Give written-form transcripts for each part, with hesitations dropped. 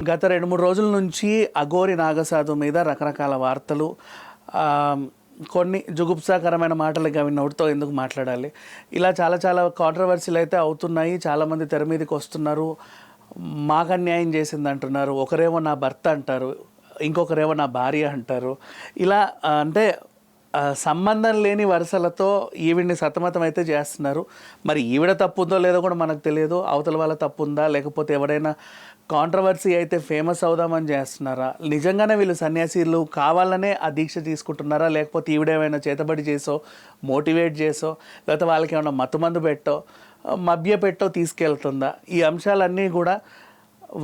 గత 2-3 రోజుల నుంచి అఘోరి నాగసాధు మీద రకరకాల వార్తలు, కొన్ని జుగుప్సాకరమైన మాటలు అవి నోటితో ఎందుకు మాట్లాడాలి, ఇలా చాలా కాంట్రవర్సీలు అయితే అవుతున్నాయి. చాలామంది తెర మీదకి వస్తున్నారు. మాకు అన్యాయం చేసింది అంటున్నారు, ఒకరేమో నా భర్త అంటారు, ఇంకొకరేమో నా భార్య అంటారు. ఇలా అంటే సంబంధం లేని వరుసలతో ఈవిడ్ని సతమతం అయితే చేస్తున్నారు. మరి ఈవిడ తప్పు ఉందో లేదో కూడా మనకు తెలియదు. అవతల వాళ్ళ తప్పు ఉందా, లేకపోతే ఎవరైనా కాంట్రవర్సీ అయితే ఫేమస్ అవుదామని చేస్తున్నారా, నిజంగానే వీళ్ళు సన్యాసీలు కావాలనే ఆ దీక్ష తీసుకుంటున్నారా, లేకపోతే ఈవిడేమైనా చేతబడి చేసో, మోటివేట్ చేసో, లేకపోతే వాళ్ళకి ఏమైనా మత్తుమందు పెట్టో, మభ్య పెట్టో తీసుకెళ్తుందా? ఈ అంశాలన్నీ కూడా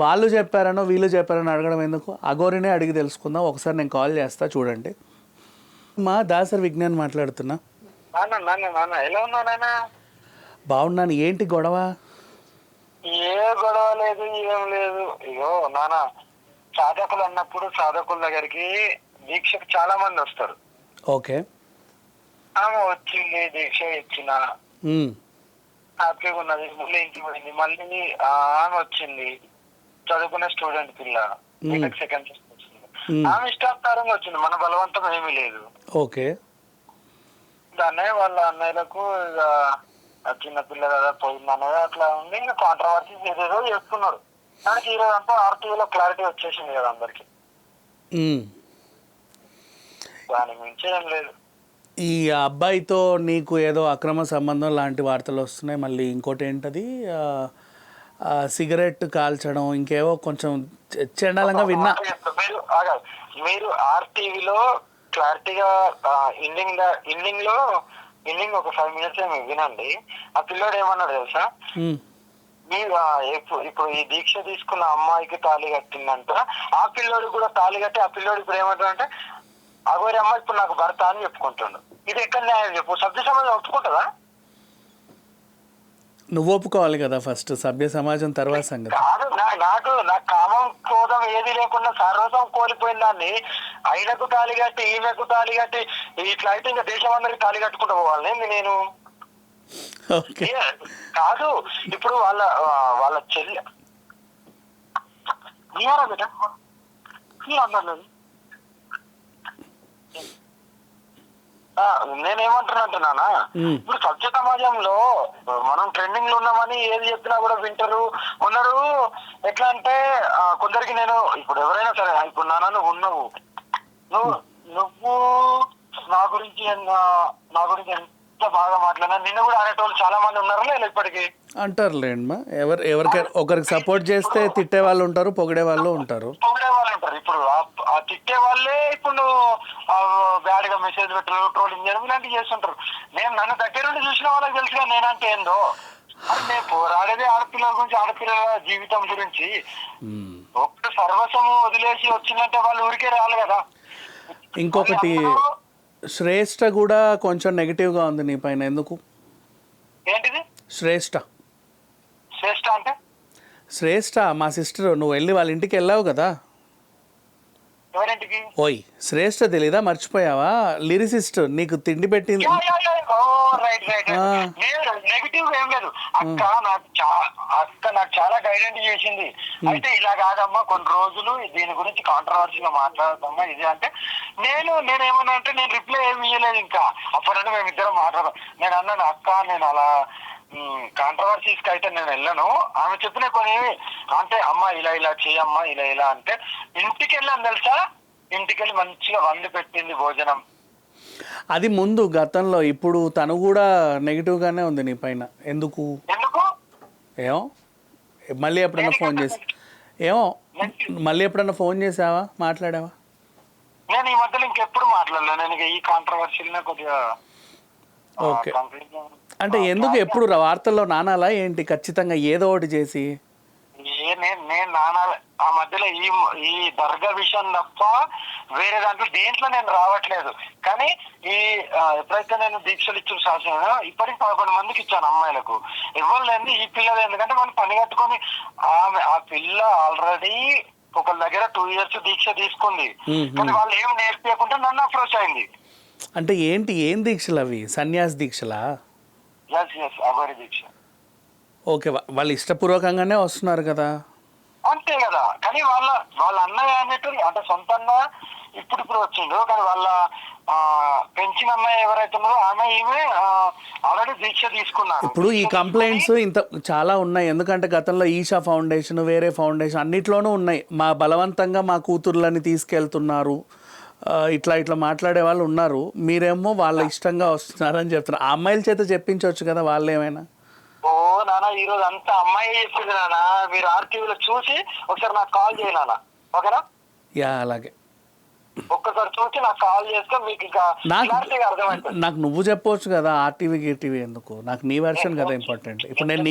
వాళ్ళు చెప్పారనో వీళ్ళు చెప్పారనో అడగడం ఎందుకు, అఘోరినే అడిగి తెలుసుకుందాం. ఒకసారి నేను కాల్ చేస్తా, చూడండి. మా దాసరి విజ్ఞాన్ మాట్లాడుతున్నా. ఎలా ఉన్నానా? బాగున్నాను. ఏంటి గొడవ? ఏ గొడవ లేదు, ఏం లేదు. ఇగో నాన్న, సాధకులు అన్నప్పుడు సాధకుల దగ్గరికి దీక్షకు చాలా మంది వస్తారు. ఓకే. ఆమె వచ్చింది, దీక్ష ఇచ్చిన, హ్యాపీగా ఉన్నది. మళ్ళీ ఇంటికి పోయింది. మళ్ళీ ఆమె వచ్చింది, చదువుకునే స్టూడెంట్ పిల్ల, సెకండ్ వచ్చింది. ఆమె ఇష్టానుసారంగా వచ్చింది, మన బలవంతం ఏమీ లేదు. ఓకే. దాన్నే వాళ్ళ అన్నయ్యలకు ఇక చిన్నపిల్ల కదా పోయింది అనేది అట్లా ఉంది. ఇంకా కాంట్రవర్సీ ఏదేదో చేస్తున్నారు. దానికి ఈరోజు అంతా ఆర్టీవీలో క్లారిటీ వచ్చేసింది కదా అందరికి. దాని మించి ఏం లేదు. ఈ అబ్బాయితో నీకు ఏదో అక్రమ సంబంధం లాంటి వార్తలు వస్తున్నాయి. మళ్ళీ ఇంకోటి ఏంటది, సిగరెట్ కాల్చడం, ఇంకేవో కొంచెం చండాలంగా విన్నా. మీరు ఆర్టీవీలో క్లారిటీగా ఎండింగ్ ఒక 5 minutes ఏమి వినండి. ఆ పిల్లోడు ఏమన్నాడు తెలుసా? మీరు ఇప్పుడు ఈ దీక్ష తీసుకున్న అమ్మాయికి తాళి కట్టిందంట, ఆ పిల్లోడు కూడా తాళి కట్టి, ఆ పిల్లోడు ఇప్పుడు ఏమంటాడు అంటే అఘోరి అమ్మ ఇప్పుడు నాకు భర్త అని చెప్పుకుంటాడు. ఇది ఎక్కడ న్యాయం చెప్పు? సభ్య సమాజం ఒప్పుకుంటుందా? నువ్వు ఒప్పుకోవాలి కదా ఫస్ట్, సభ్య సమాజం తర్వాత సంగతి. కాదు, నాకు కామం క్రోధం ఏది లేకుండా సర్వసం కోల్పోయిన దాన్ని ఆయనకు తాళి కట్టి, ఈమెకు తాళి కట్టి, ఇట్లా అయితే ఇంకా దేశం అందరికి తాళి కట్టుకుంటూ పోవాలని నేను. కాదు, ఇప్పుడు వాళ్ళ చెల్లి బేట అన్నారు. నేనేమంటున్నా, ఇప్పుడు సభ్య సమాజంలో మనం ట్రెండింగ్ లో ఉన్నామని ఏది చెప్పినా కూడా వింటారు. ఉన్నారు ఎట్లా అంటే కొందరికి నేను ఇప్పుడు ఎవరైనా సరే, ఇప్పుడు నాన్న నువ్వు ఉన్నావు, నువ్వు నా గురించి ఎంత బాగా మాట్లాడినా నిన్ను కూడా అనేటోళ్ళు చాలా మంది ఉన్నారు లేదు ఇప్పటికీ. అంటారులేండి, ఎవరికైనా ఒకరికి సపోర్ట్ చేస్తే తిట్టే వాళ్ళు ఉంటారు, పొగిడే వాళ్ళు ఉంటారు. ఇప్పుడు ఆ తిట్టే వాళ్ళే ఇప్పుడు నువ్వు బ్యాడ్ గా మెసేజ్ పెట్టరు, ట్రోలింగ్ చేయడం ఇలాంటివి చేస్తుంటారు. నేను నన్ను దగ్గర నుండి చూసిన వాళ్ళకి తెలుసుగా నేనంటే ఏందో. నేను పోరాడేది ఆడపిల్లల గురించి, ఆడపిల్లల జీవితం గురించి. ఒక్క సర్వస్వము వదిలేసి వచ్చిందంటే వాళ్ళు ఊరికే రాలి కదా. ఇంకొకటి, శ్రేష్ఠ కూడా కొంచెం నెగిటివ్గా ఉంది నీ పైన. ఎందుకు? ఏంటిది శ్రేష్ఠ? శ్రేష్ఠ అంటే శ్రేష్ఠ మా సిస్టర్. నువ్వు వెళ్ళి వాళ్ళ ఇంటికి వెళ్ళావు కదా. ఎవరింటికి? ఓయ్, శ్రేష్ఠ తెలీదా? మర్చిపోయావా? లిరిసిస్ట్, నీకు తిండి పెట్టింది. నెగిటివ్ ఏం లేదు. అక్క నాకు చాలా గైడెన్స్ చేసింది. అయితే ఇలా కాదమ్మా, కొన్ని రోజులు దీని గురించి కాంట్రవర్సీగా మాట్లాడదమ్మా ఇది అంటే, నేనేమన్నా అంటే నేను రిప్లై ఏమి ఇవ్వలేదు. ఇంకా అప్పుడన్నా మేమిద్దరం మాట్లాడదాం. నేను అన్నాను, అక్క నేను అలా కాంట్రవర్సీస్ కి అయితే నేను వెళ్ళను. ఆమె చెప్పిన కొన్ని అంటే అమ్మ ఇలా చేయమ్మా, ఇలా అంటే ఇంటికి వెళ్ళాను తెలుసా. ఇంటికి వెళ్ళి మంచిగా వండి పెట్టింది భోజనం. అది ముందు గతంలో. ఇప్పుడు తను కూడా నెగిటివ్ గానే ఉంది నీ పైన. ఎందుకు? ఏమో మళ్ళీ ఎప్పుడన్నా ఫోన్ చేసావా, మాట్లాడావా? నేను ఈ మధ్యలో ఇంకెప్పుడు మాట్లాడలేదు. నేను ఈ కాంట్రవర్సీలనే కొద్దిగా. ఓకే. అంటే ఎందుకు ఎప్పుడు వార్తల్లో నానాలా ఏంటి? ఖచ్చితంగా ఏదో ఒకటి చేసి నేను నానా ఆ మధ్యలో ఈ దర్గా విషయం తప్ప వేరే దాంట్లో దేంట్లో నేను రావట్లేదు. కానీ ఎప్పుడైతే నేను దీక్షలు ఇచ్చిన శాసన ఇప్పటికి 11 మందికి ఇచ్చాను అమ్మాయిలకు. ఎవరు లేదు ఈ పిల్లలు. ఎందుకంటే మనం పని కట్టుకొని ఆ పిల్ల ఆల్రెడీ ఒకళ్ళ దగ్గర 2 years దీక్ష తీసుకుంది. కానీ వాళ్ళు ఏం నేర్పించకుండా నన్ను అప్రోచ్ అయింది. అంటే ఏం దీక్షలు అవి? సన్యాసి దీక్షలా? అఘోరి దీక్ష. ఓకే, వాళ్ళు ఇష్టపూర్వకంగానే వస్తున్నారు కదా. అంతే కదా. కానీ వాళ్ళ అన్నయ్య అనేటువంటి అంటే సొంత అన్న ఇప్పుడు వచ్చిండు, కానీ వాళ్ళ పెంచిన అన్నయ్య ఎవరైతే ఉన్నారో ఈమె ఆల్రెడీ దీక్ష తీసుకున్నారు. ఇప్పుడు ఈ కంప్లైంట్స్ ఇంత చాలా ఉన్నాయి, ఎందుకంటే గతంలో ఈషా ఫౌండేషన్ వేరే ఫౌండేషన్ అన్నిట్లోనూ ఉన్నాయి. మా బలవంతంగా మా కూతుర్లని తీసుకెళ్తున్నారు, ఇట్లా మాట్లాడే వాళ్ళు ఉన్నారు. మీరేమో వాళ్ళ ఇష్టంగా వస్తున్నారని చెప్తున్నారు. ఆ అమ్మాయిల చేత చెప్పించవచ్చు కదా వాళ్ళు ఏమైనా. ఓ నాన్న, ఈ రోజు అంతా అమ్మాయి చెప్పింది నాన్న. మీరు ఆర్టీవీలో చూసి ఒకసారి నాకు కాల్ చేయి నాన్న, ఓకేనా? యా అలాగే, ఒక్కసారి చూసి నాకు కాల్ చేస్తే మీకు ఇంకా క్లారిటీగా అర్థమవుతుంది. నాకు నువ్వు చెప్పవచ్చు కదా, ఆర్టీవీ గీటీవీ ఎందుకు, నాకు నీ వెర్షన్ కదా ఇంపార్టెంట్. ఇప్పుడు నేను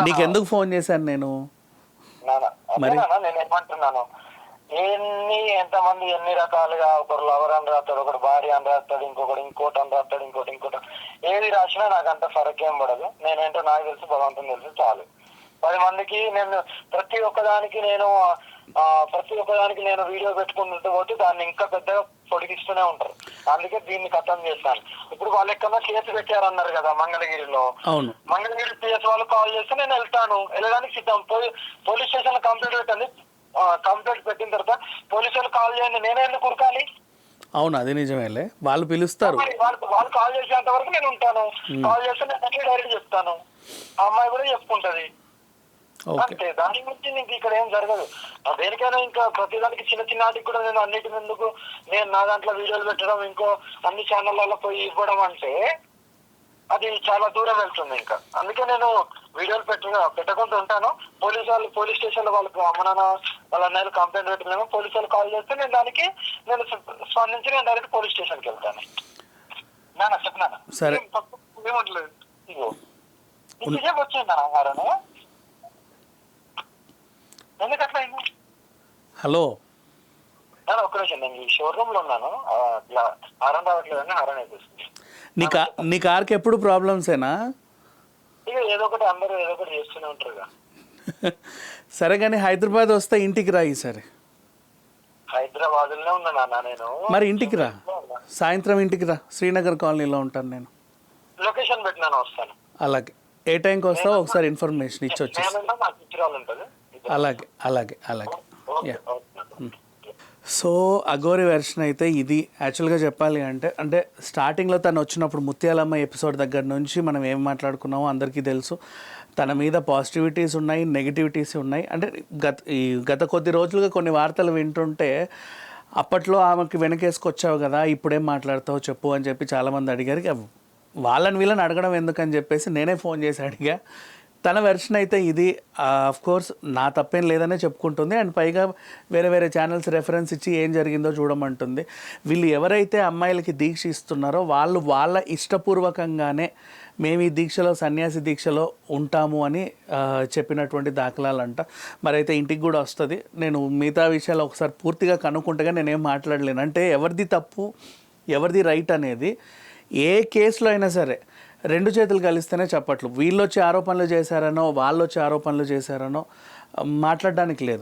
నీకు ఎందుకు ఫోన్ చేశాను నేను? మరి నేను ఏమంటున్నాను, ఎంతమంది ఎన్ని రకాలుగా, ఒకరు లవర్ అని రాస్తాడు, ఒకడు భార్య అని రాస్తాడు, ఇంకోటి అని రాస్తాడు, ఇంకోటి ఏది రాసినా నాకు అంత ఫరక్ ఏం పడదు. నేనేంటో నాకు తెలుసు, భగవంతుని తెలుసు, చాలు. 10 మందికి నేను ప్రతి ఒక్కదానికి నేను వీడియో పెట్టుకుంటూ పోతే దాన్ని ఇంకా పెద్దగా పొడిగిస్తూనే ఉంటారు. అందుకే దీన్ని ఖతం చేస్తాను. ఇప్పుడు వాళ్ళు ఎక్కడో కేసు పెట్టారన్నారు కదా మంగళగిరిలో. మంగళగిరి పిఎస్ వాళ్ళు కాల్ చేస్తే నేను వెళ్తాను, వెళ్ళడానికి సిద్ధం. పోలీస్ స్టేషన్ లో కంప్లైంట్ పెట్టండి, కంప్లైంట్ పెట్టిన తర్వాత పోలీసులు కాల్ చేయండి, నేనే ఎందుకు ఉరకాలి? అవును, అది నిజమేలే, వాళ్ళు పిలుస్తారు. వాళ్ళు కాల్ చేసేంత వరకు నేను ఉంటాను. కాల్ చేస్తే నేను డైరెక్ట్ చెప్తాను, ఆ అమ్మాయి కూడా చెప్పుకుంటది. అంతే, దాని గురించి నీకు ఇక్కడ ఏం జరగదు. దేనికైనా ఇంకా ప్రతిదానికి చిన్న వాటికి కూడా నేను అన్నిటి ముందుకు నేను నా దాంట్లో వీడియోలు పెట్టడం, ఇంకో అన్ని ఛానళ్ళలో పోయి ఇవ్వడం అంటే అది చాలా దూరం వెళ్తుంది ఇంకా. అందుకే నేను వీడియోలు పెట్టకుండా ఉంటాను. పోలీస్ స్టేషన్ లో వాళ్ళకి అమ్మనాన్న వాళ్ళ అన్నయ్యలు కంప్లైంట్ పెట్టినాము, పోలీసు వాళ్ళు కాల్ చేస్తే నేను స్పందించి నేను డైరెక్ట్ పోలీస్ స్టేషన్కి వెళ్తాను. నాన్న చెప్పినా సరే, ఏమంటలేదు. ఇగో నిజం వచ్చింది ఆహారం, ఎందుకు అట్లా అయింది? హలో ఒక్క నిమిషం, నేను ఈ షోరూమ్ లో ఉన్నాను, హారన్ రావట్లేదని హారన్ అయిపోతుంది. నీ కార్కి ఎప్పుడు ప్రాబ్లమ్సేనా? ఇక ఏదో ఒకటి అందరూ ఏదో ఒకటి చేస్తూనే ఉంటారు. సరే, కానీ హైదరాబాద్ వస్తే ఇంటికి రా ఈసారి. హైదరాబాద్ లోనే ఉన్నా నాన్న నేను. మరి ఇంటికి రా, సాయంత్రం ఇంటికి రా, శ్రీనగర్ కాలనీలో ఉంటాను నేను. లొకేషన్ పెట్టినాను, వస్తాను. అలాగే, ఏ టైంకి వస్తావో ఒకసారి ఇన్ఫర్మేషన్ ఇచ్చి వచ్చేసి. అలాగే. యా. సో అఘోరి వెర్షన్ అయితే ఇది. యాక్చువల్గా చెప్పాలి అంటే స్టార్టింగ్లో తను వచ్చినప్పుడు ముత్యాలమ్మ ఎపిసోడ్ దగ్గర నుంచి మనం ఏం మాట్లాడుకున్నామో అందరికీ తెలుసు. తన మీద పాజిటివిటీస్ ఉన్నాయి, నెగిటివిటీస్ ఉన్నాయి. అంటే గత కొద్ది రోజులుగా కొన్ని వార్తలు వింటుంటే అప్పట్లో ఆమెకి వెనకేసుకొచ్చావు కదా, ఇప్పుడేం మాట్లాడతావు చెప్పు అని చెప్పి చాలామంది అడిగారు. వీళ్ళని అడగడం ఎందుకని చెప్పేసి నేనే ఫోన్ చేసి అడిగా. తన వెర్షన్ అయితే ఇది. కోర్స్ నా తప్పేం లేదనే చెప్పుకుంటుంది. అండ్ పైగా వేరే ఛానల్స్ రెఫరెన్స్ ఇచ్చి ఏం జరిగిందో చూడమంటుంది. వీళ్ళు ఎవరైతే అమ్మాయిలకి దీక్ష ఇస్తున్నారో వాళ్ళ ఇష్టపూర్వకంగానే మేము ఈ దీక్షలో, సన్యాసి దీక్షలో ఉంటాము అని చెప్పినటువంటి దాఖలాలంట. మరి అయితే ఇంటికి కూడా వస్తుంది. నేను మిగతా విషయాలు ఒకసారి పూర్తిగా కనుక్కుంటగా నేనేం మాట్లాడలేను. అంటే ఎవరిది తప్పు ఎవరిది రైట్ అనేది ఏ కేసులో అయినా సరే 2 చేతులు కలిస్తేనే చప్పట్లు. వీళ్ళు వచ్చి ఆరోపణలు చేశారనో వాళ్ళు వచ్చి ఆరోపణలు చేశారనో మాట్లాడడానికి లేదు.